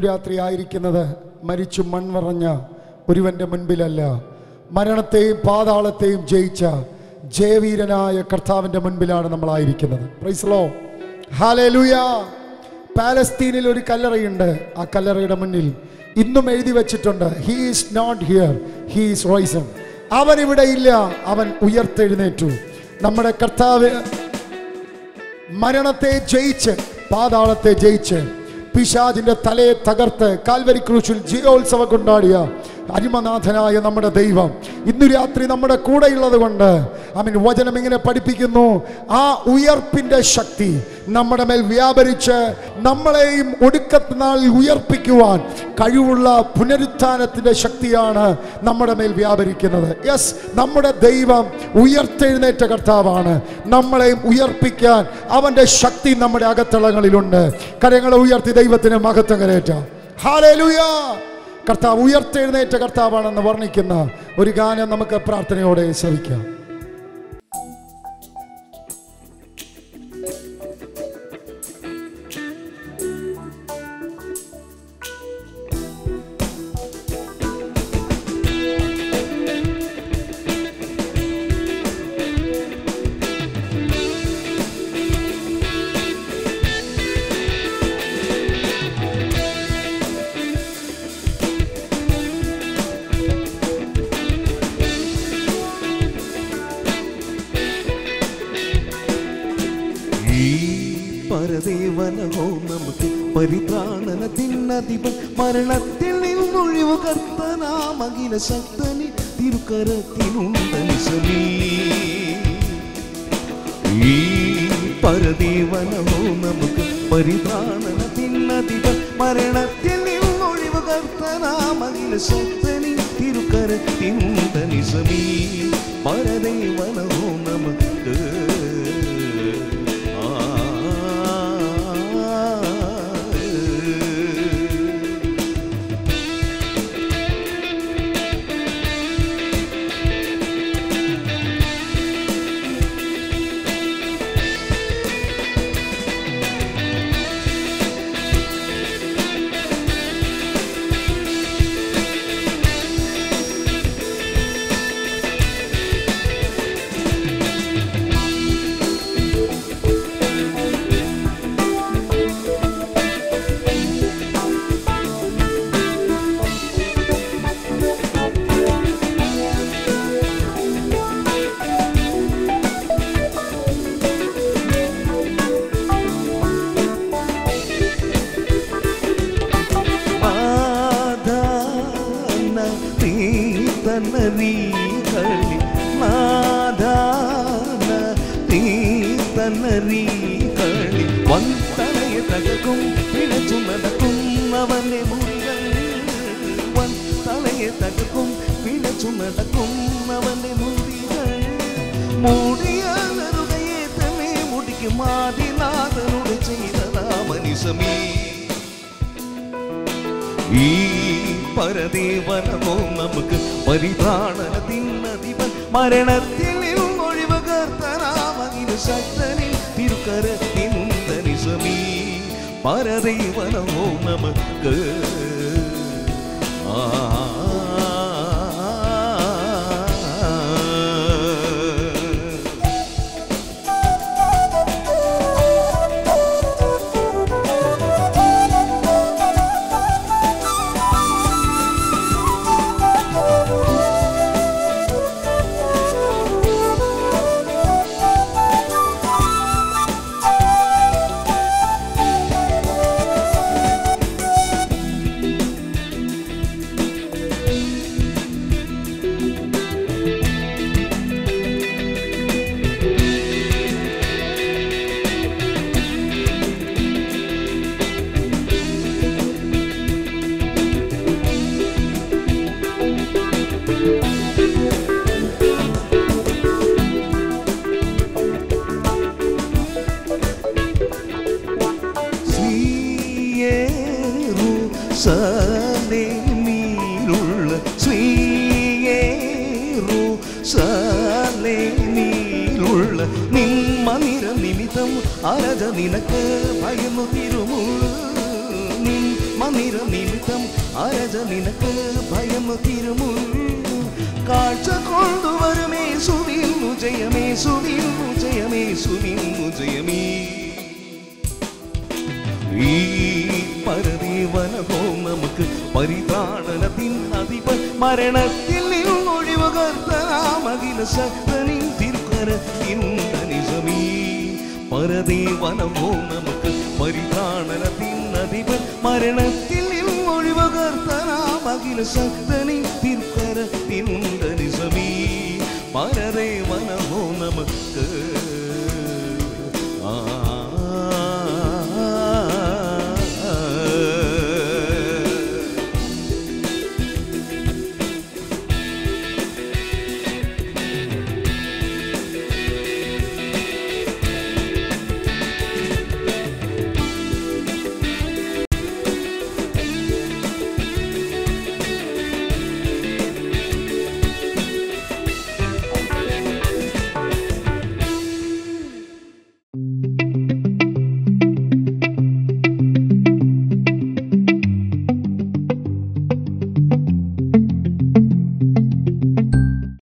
രാത്രി ആയിരിക്കുന്നത് മരിച്ചു മൺമറഞ്ഞ ഒരുവന്റെ മുൻപിലല്ല, മരണത്തെയും പാതാളത്തെയും ജയിച്ച ജയവീരനായ കർത്താവിൻ്റെ മുൻപിലാണ് നമ്മളായിരിക്കുന്നത്. Praise the Lord, hallelujah. പാലസ്തീനിൽ ഒരു കല്ലറയുണ്ട്. ആ കല്ലറയുടെ മുന്നിൽ ഇന്നും എഴുതി വച്ചിട്ടുണ്ട്, he is not here, he is risen. അവൻ ഇവിടെ ഇല്ല, അവൻ ഉയർത്തെഴുന്നേറ്റു. നമ്മുടെ കർത്താവ് മരണത്തെ ജയിച്ച് പാതാളത്തെ ജയിച്ച് പിശാചിന്റെ തലയെ തകർത്ത് കാൽവരി ക്രൂശിൽ ജയോത്സവം കൊണ്ടാടിയ അരിമനാഥനായ നമ്മുടെ ദൈവം ഇന്നു രാത്രി നമ്മുടെ കൂടെയുള്ളത് കൊണ്ട് വചനം ഇങ്ങനെ പഠിപ്പിക്കുന്നു, ആ ഉയർപ്പിന്റെ ശക്തി നമ്മുടെ മേൽ വ്യാപരിച്ച് നമ്മളെയും ഒടുക്കത്തെ നാളിൽ ഉയർപ്പിക്കുവാൻ കഴിവുള്ള പുനരുത്ഥാനത്തിന്റെ ശക്തിയാണ് നമ്മുടെ മേൽ വ്യാപരിക്കുന്നത്. യെസ്, നമ്മുടെ ദൈവം ഉയർത്തെഴുന്നേറ്റ കർത്താവാണ്. നമ്മളെയും ഉയർപ്പിക്കാൻ അവന്റെ ശക്തി നമ്മുടെ അകത്തളങ്ങളിലുണ്ട്. കരങ്ങളെ ഉയർത്തി ദൈവത്തിന് മഹത്വം കരേറ്റാം. ഹല്ലേലൂയ. കർത്താവ് ഉയർത്തെഴുന്നേറ്റ കർത്താവാണെന്ന് വർണ്ണിക്കുന്ന ഒരു ഗാനം നമുക്ക് പ്രാർത്ഥനയോടെ ശ്രവിക്കാം. പരദേവനോ നമുക്ക് പരിത്രാണനത്തിനധിപൻ, മരണത്തിൽ നിന്നൊഴിവ് കർത്തനാം അഖില ശക്തനി തിരുക്കരത്തിനുണ്ടനിസമീ. ഈ പരദേവനോ നമുക്ക് പരിത്രാണനത്തിനധിപൻ, മരണത്തിൽ നിന്നൊഴിവ് കർത്തനാം അഖില ശക്തനി തിരുക്കരത്തിനുണ്ടനിസമീ. പരദേവനോ നമുക്ക് ഈ പരദേവനമോ നമുക്ക് പരിത്രാണനത്തിനധിപൻ, മരണത്തിൽ നിന്നൊഴിവ് കർത്തനാം അഖില ശക്തനിൽ തിരുക്കരത്തിനുണ്ടനിസമീ. പരദേവനമോ നമുക്ക് നിമിത്തം അരജ നിനക്ക് ഭയം തിരുമുള്ളു കാഴ്ച കൊണ്ടുവരുമേ സുവിന്നു ജയമേ സുവിന്നു ജയമേ സുവിന്നു ജയമേ ഈ പരദേവനഹോ നമുക്ക് പരിത്രാണനത്തിൻ അധിപൻ മരണത്തിൽ നിന്നൊഴിവ് കർത്താമഖില ശക്തനിൻ തിരുക്കരത്തിനുണ്ടനിജമീ പരദേവനഹോ നമുക്ക് പരിത്രാണനത്തിൻ അധിപൻ മരണത്തിൽ നിന്നൊഴിവ് കർത്താമഖില ശക്തനിൻ തിരുക്കരത്തിനുണ്ടനിജമീ പരദേ